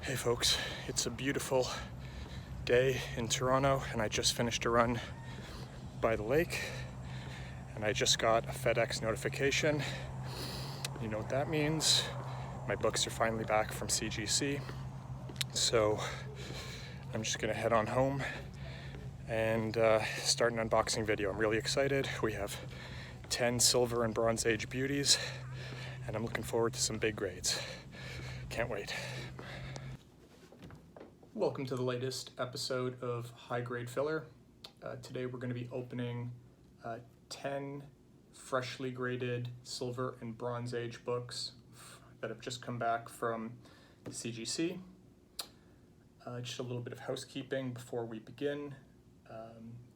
Hey folks, it's a beautiful day in Toronto and I just finished a run by the lake and I just got a FedEx notification. You know what that means? My books are finally back from CGC. So I'm just gonna head on home and start an unboxing video. I'm really excited. We have 10 silver and bronze age beauties and I'm looking forward to some big grades. Can't wait. Welcome to the latest episode of High Grade Filler. Today we're going to be opening 10 freshly graded silver and bronze age books that have just come back from CGC. Just a little bit of housekeeping before we begin.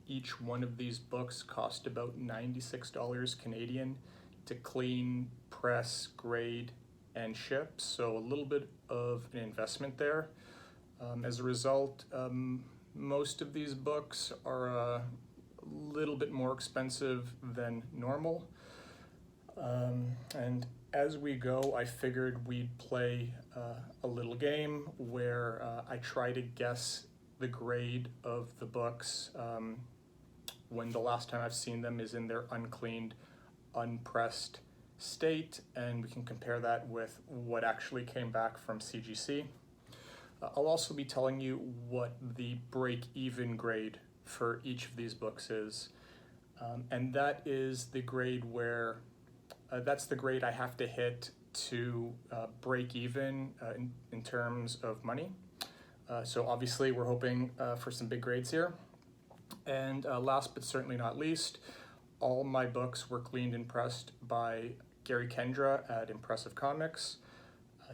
Each one of these books cost about $96 Canadian to clean, press, grade, and ship, so a little bit of an investment there. As a result, most of these books are a little bit more expensive than normal. And as we go, I figured we'd play a little game where I try to guess the grade of the books when the last time I've seen them is in their uncleaned, unpressed state, and we can compare that with what actually came back from CGC. I'll also be telling you what the break-even grade for each of these books is. And that is the grade where, that's the grade I have to hit to break even in terms of money. So obviously we're hoping for some big grades here. And last but certainly not least, all my books were cleaned and pressed by Gary Kendra at Impressive Comics.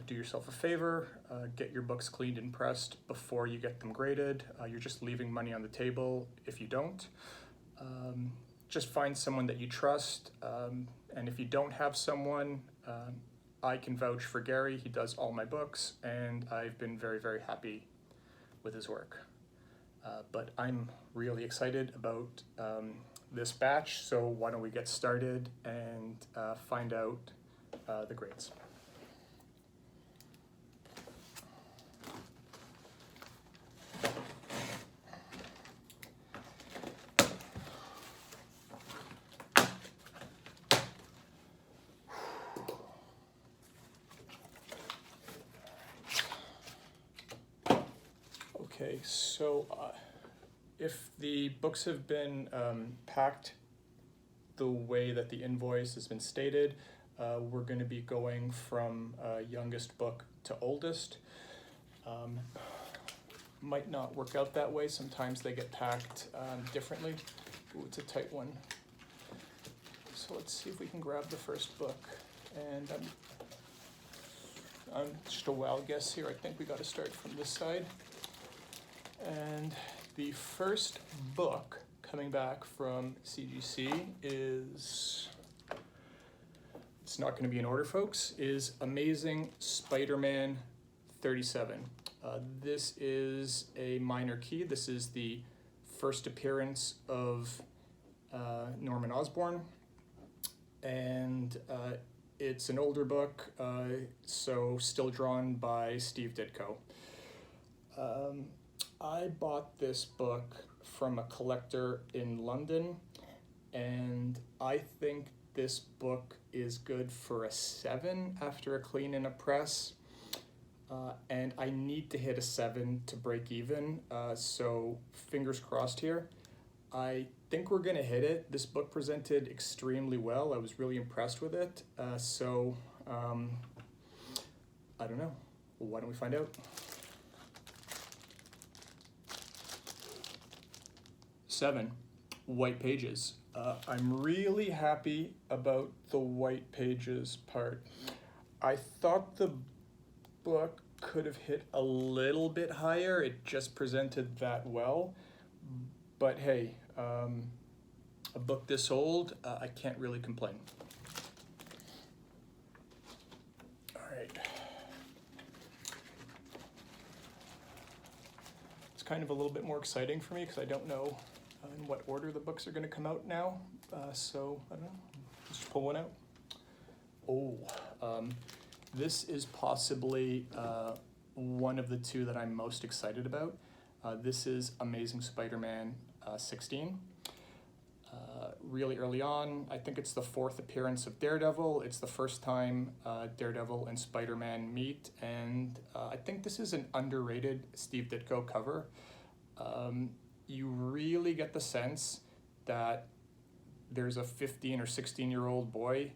Do yourself a favor, get your books cleaned and pressed before you get them graded. You're just leaving money on the table if you don't. Just find someone that you trust, and if you don't have someone, I can vouch for Gary. He does all my books, and I've been very, very happy with his work. But I'm really excited about this batch, so why don't we get started and find out the grades. Okay, so if the books have been packed the way that the invoice has been stated, we're going to be going from youngest book to oldest. Might not work out that way. Sometimes they get packed differently. Ooh, it's a tight one. So let's see if we can grab the first book. And I'm just a wild guess here. I think we got to start from this side. And the first book coming back from CGC is, it's not going to be in order, folks, is Amazing Spider-Man 37. This is a minor key. This is the first appearance of Norman Osborn, and it's an older book, so still drawn by Steve Ditko. I bought this book from a collector in London, and I think this book is good for a 7 after a clean and a press, and I need to hit a 7 to break even, so fingers crossed here. I think we're gonna hit it. This book presented extremely well. I was really impressed with it, so I don't know. Why don't we find out? 7, white pages. I'm really happy about the white pages part. I thought the book could have hit a little bit higher. It just presented that well. But hey, a book this old, I can't really complain. All right. It's kind of a little bit more exciting for me because I don't know in what order the books are going to come out now. So, I don't know, let's just pull one out. Oh, this is possibly one of the two that I'm most excited about. This is Amazing Spider-Man 16. Really early on, I think it's the 4th appearance of Daredevil. It's the first time Daredevil and Spider-Man meet, and I think this is an underrated Steve Ditko cover. You really get the sense that there's a 15 or 16-year-old boy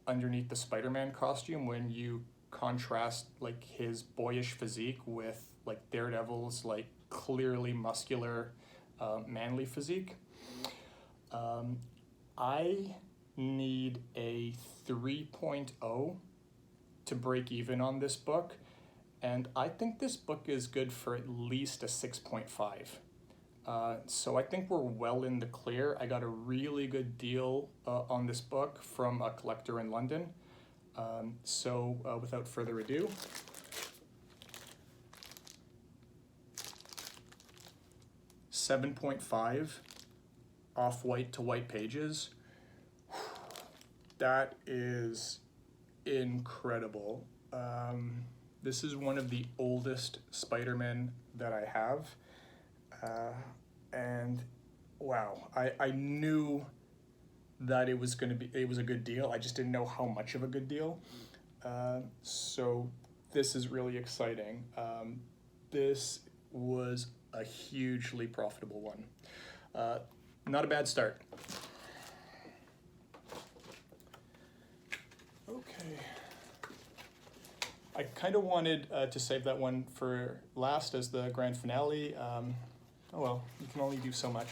underneath the Spider-Man costume when you contrast like his boyish physique with like Daredevil's like clearly muscular, manly physique. I need a 3.0 to break even on this book, and I think this book is good for at least a 6.5. So I think we're well in the clear. I got a really good deal on this book from a collector in London. So without further ado, $7.5 off-white to white pages. That is incredible. This is one of the oldest Spider-Man that I have. And wow, I knew that it was a good deal. I just didn't know how much of a good deal. So this is really exciting. This was a hugely profitable one. Not a bad start. Okay. I kind of wanted to save that one for last as the grand finale. Oh well, you can only do so much.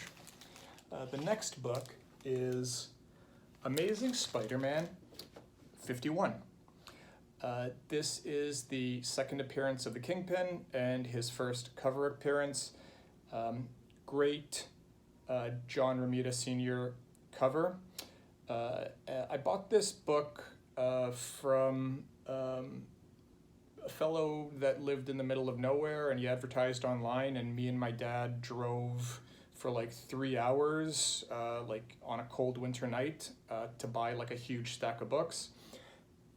The next book is Amazing Spider-Man 51. This is the second appearance of the Kingpin and his first cover appearance. Great John Romita Sr. cover. I bought this book from a fellow that lived in the middle of nowhere, and he advertised online, and me and my dad drove for like 3 hours, like on a cold winter night, to buy like a huge stack of books.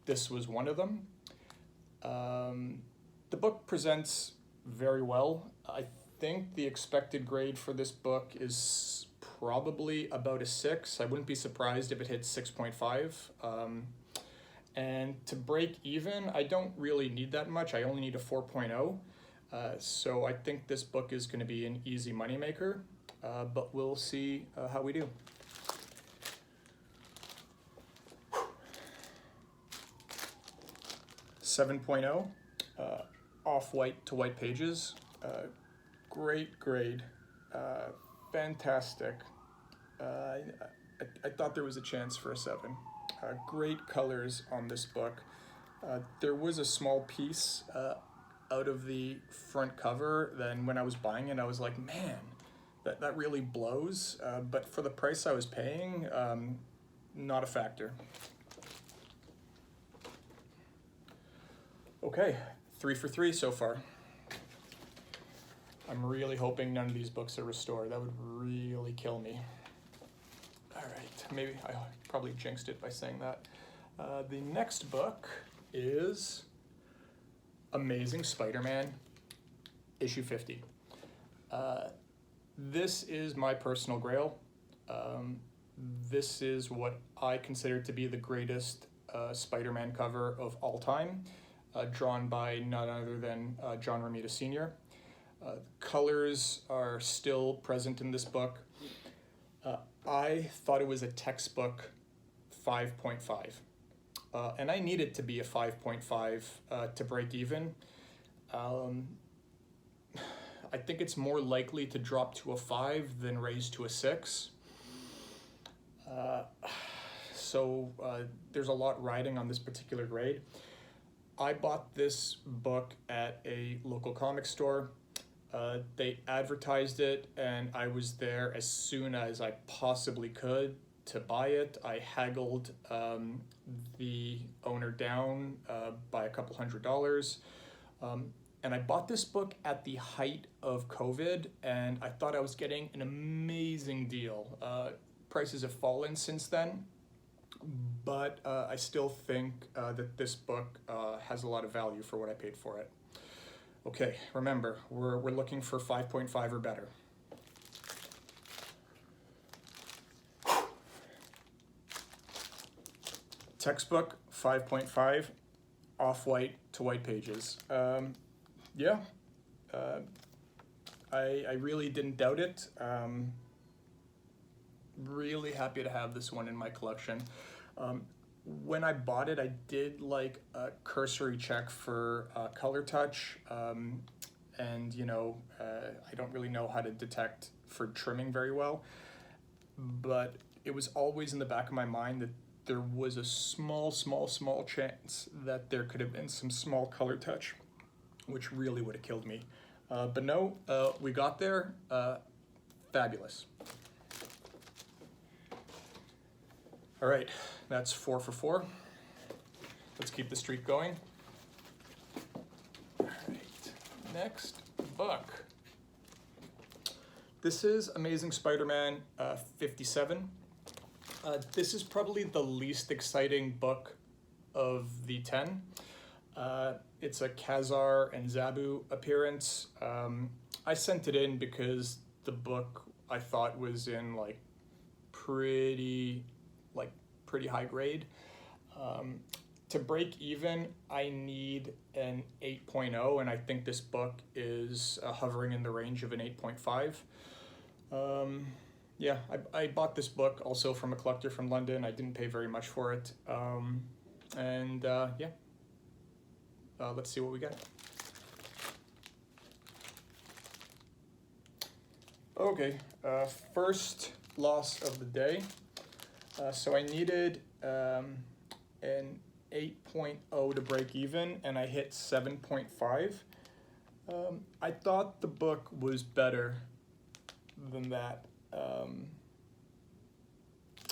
This was one of them. The book presents very well. I think the expected grade for this book is probably about a 6. I wouldn't be surprised if it hits 6.5. And to break even, I don't really need that much. I only need a 4.0. So I think this book is going to be an easy moneymaker, but we'll see how we do. $7.0, off-white to white pages. Great grade, fantastic. I thought there was a chance for a 7. Great colors on this book. There was a small piece out of the front cover. Then when I was buying it, I was like, man, that really blows. But for the price I was paying, not a factor. Okay, 3 for 3 so far. I'm really hoping none of these books are restored. That would really kill me. All right, maybe I probably jinxed it by saying that. The next book is Amazing Spider-Man, issue 50. This is my personal grail. This is what I consider to be the greatest Spider-Man cover of all time, drawn by none other than John Romita Sr. Colors are still present in this book. I thought it was a textbook 5.5. And I need it to be a 5.5 to break even. I think it's more likely to drop to a 5 than raise to a 6. So there's a lot riding on this particular grade. I bought this book at a local comic store. They advertised it, and I was there as soon as I possibly could to buy it. I haggled the owner down by a couple $100. And I bought this book at the height of COVID, and I thought I was getting an amazing deal. Prices have fallen since then, but I still think that this book has a lot of value for what I paid for it. Okay, remember, we're looking for 5.5 or better. Textbook, 5.5, off-white to white pages. Yeah, I really didn't doubt it. Really happy to have this one in my collection. When I bought it, I did like a cursory check for color touch, and I don't really know how to detect for trimming very well, but it was always in the back of my mind that there was a small chance that there could have been some small color touch, which really would have killed me. But no, we got there. Fabulous. All right, that's 4 for 4. Let's keep the streak going. All right, next book. This is Amazing Spider-Man 57. This is probably the least exciting book of the 10. It's a Khazar and Zabu appearance. I sent it in because the book I thought was in pretty high grade. To break even, I need an 8.0, and I think this book is hovering in the range of an 8.5. Yeah, I bought this book also from a collector from London. I didn't pay very much for it. Yeah, let's see what we get. Okay, first loss of the day. So I needed an 8.0 to break even, and I hit 7.5. I thought the book was better than that.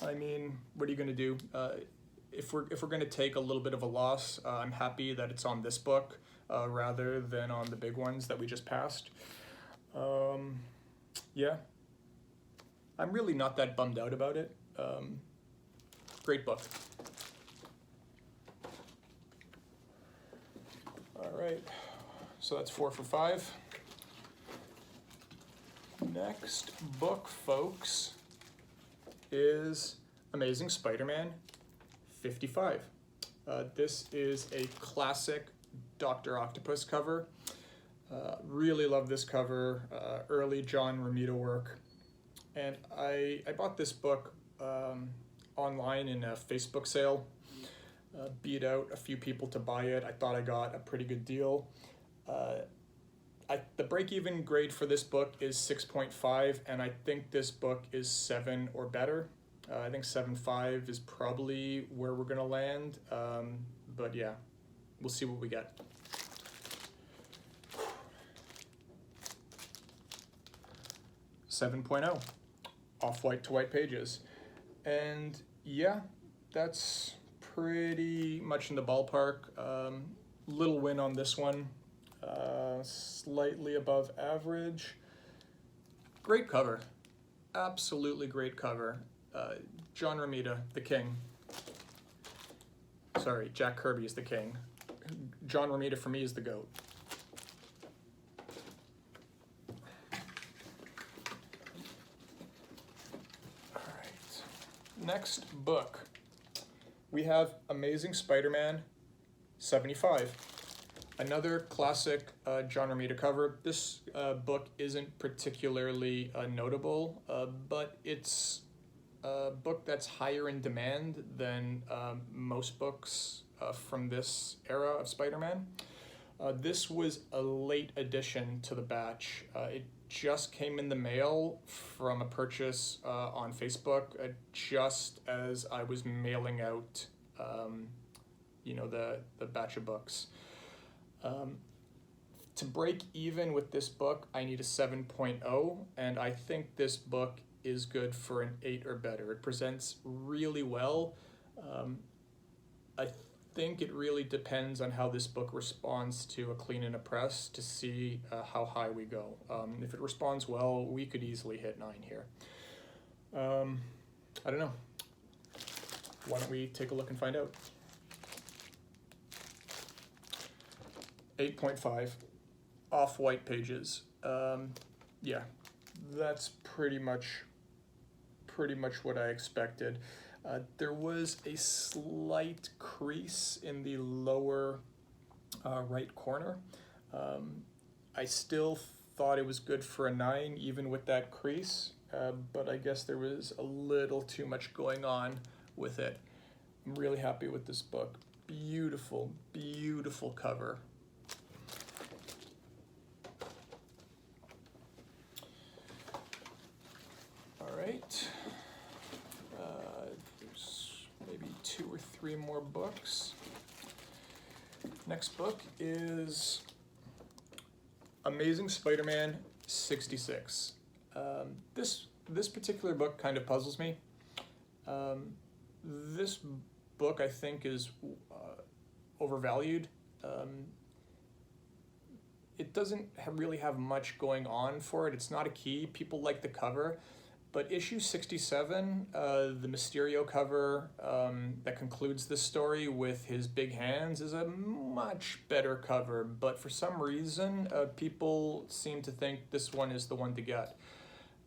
I mean, what are you going to do? If we're going to take a little bit of a loss, I'm happy that it's on this book rather than on the big ones that we just passed. Yeah, I'm really not that bummed out about it. Great book. All right, so that's 4 for 5. Next book, folks, is Amazing Spider-Man 55. This is a classic Dr. Octopus cover. Really love this cover, early John Romita work. And I bought this book online in a Facebook sale. Beat out a few people to buy it. I thought I got a pretty good deal. The break-even grade for this book is 6.5, and I think this book is 7 or better. I think 7.5 is probably where we're gonna land, but yeah, we'll see what we get. .7, off-white to white pages. And yeah, that's pretty much in the ballpark. Little win on this one. Slightly above average. Great cover. Absolutely great cover. John Romita, the king. Sorry, Jack Kirby is the king. John Romita for me is the GOAT. All right. Next book. We have Amazing Spider-Man 75. Another classic John Romita cover. This book isn't particularly notable, but it's a book that's higher in demand than most books from this era of Spider-Man. This was a late addition to the batch. It just came in the mail from a purchase on Facebook just as I was mailing out the batch of books. To break even with this book, I need a 7.0, and I think this book is good for an 8 or better. It presents really well. I think it really depends on how this book responds to a clean and a press to see how high we go. If it responds well, we could easily hit 9 here. I don't know. why don't we take a look and find out? 8.5, off-white pages. Yeah, that's pretty much what I expected. There was a slight crease in the lower right corner. I still thought it was good for a 9 even with that crease, but I guess there was a little too much going on with it. I'm really happy with this book. Beautiful, beautiful cover. All right. There's maybe 2 or 3 more books. Next book is Amazing Spider-Man 66. This particular book kind of puzzles me. This book I think is overvalued. It doesn't really have much going on for it. It's not a key. People like the cover. But issue 67, the Mysterio cover that concludes the story with his big hands, is a much better cover. But for some reason, people seem to think this one is the one to get.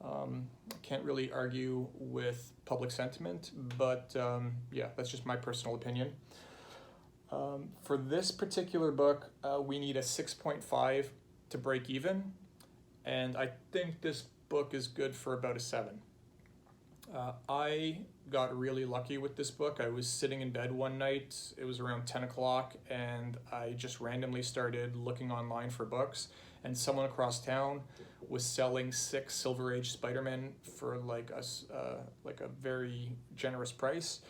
I can't really argue with public sentiment, but yeah, that's just my personal opinion. For this particular book, we need a 6.5 to break even, and I think this book is good for about a 7. I got really lucky with this book. I was sitting in bed one night, it was around 10 o'clock, and I just randomly started looking online for books, and someone across town was selling 6 Silver Age Spider-Man for like a very generous price.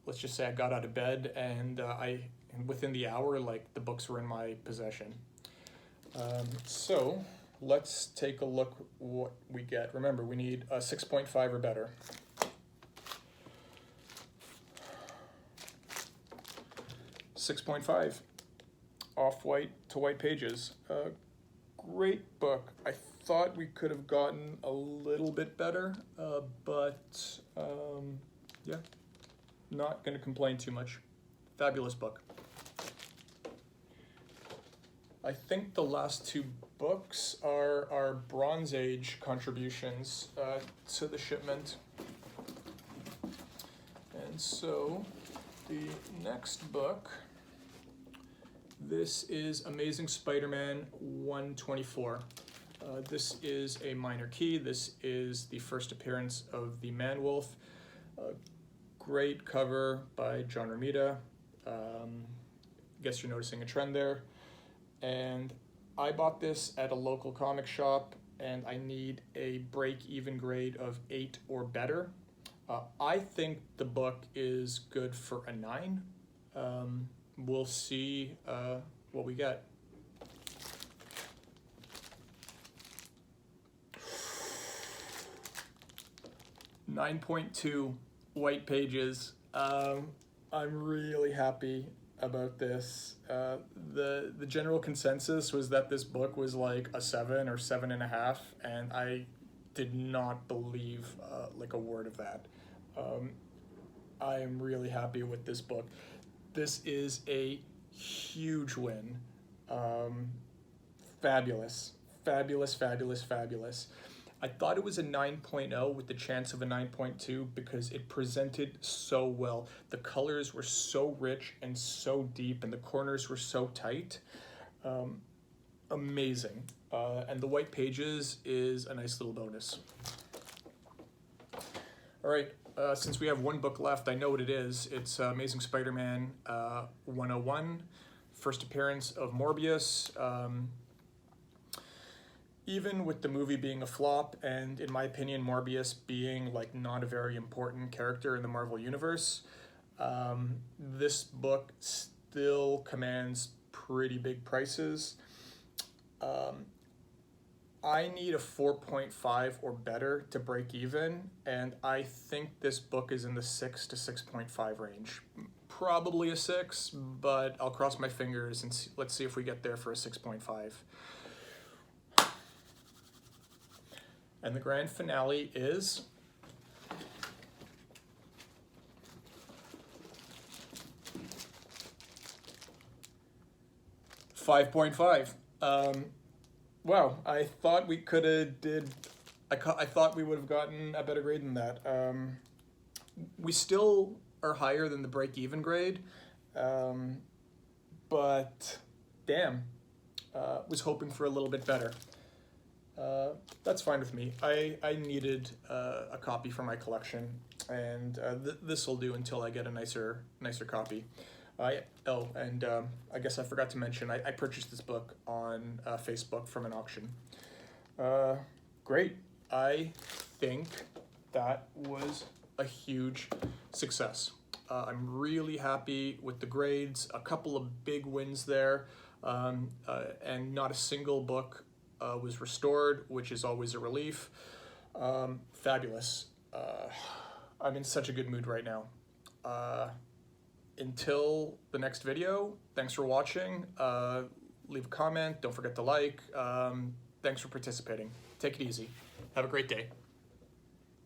Let's just say I got out of bed, and within the hour, like, the books were in my possession. So let's take a look what we get. Remember, we need a 6.5 or better. .5, off-white to white pages. Great book. I thought we could have gotten a little bit better, but yeah, not going to complain too much. Fabulous book. I think the last 2 books are our Bronze Age contributions to the shipment. And so the next book, this is Amazing Spider-Man 124. This is a minor key. This is the first appearance of the Man-Wolf. Great cover by John Romita. Guess you're noticing a trend there. And I bought this at a local comic shop, and I need a break-even grade of 8 or better. I think the book is good for a 9. We'll see what we get. .2 white pages. I'm really happy about this. The general consensus was that this book was like a 7 or 7.5, and I did not believe like a word of that. I am really happy with this book. This is a huge win. Fabulous, fabulous, fabulous, fabulous. I thought it was a 9.0 with the chance of a 9.2 because it presented so well. The colors were so rich and so deep, and the corners were so tight. Amazing. And the white pages is a nice little bonus. All right, since we have 1 book left, I know what it is. It's Amazing Spider-Man 101, first appearance of Morbius. Even with the movie being a flop, and in my opinion, Morbius being like not a very important character in the Marvel Universe, this book still commands pretty big prices. I need a 4.5 or better to break even, and I think this book is in the 6 to 6.5 range. Probably a 6, but I'll cross my fingers and let's see if we get there for a 6.5. And the grand finale is 5.5. Wow, I thought we could have I thought we would have gotten a better grade than that. We still are higher than the break-even grade, but damn, was hoping for a little bit better. That's fine with me. I needed a copy for my collection, and this will do until I get a nicer copy. I guess I forgot to mention, I purchased this book on Facebook from an auction. Great. I think that was a huge success. I'm really happy with the grades, a couple of big wins there, and not a single book was restored, which is always a relief. Fabulous. I'm in such a good mood right now. Until the next video, thanks for watching. Leave a comment, don't forget to like. Thanks for participating. Take it easy. Have a great day.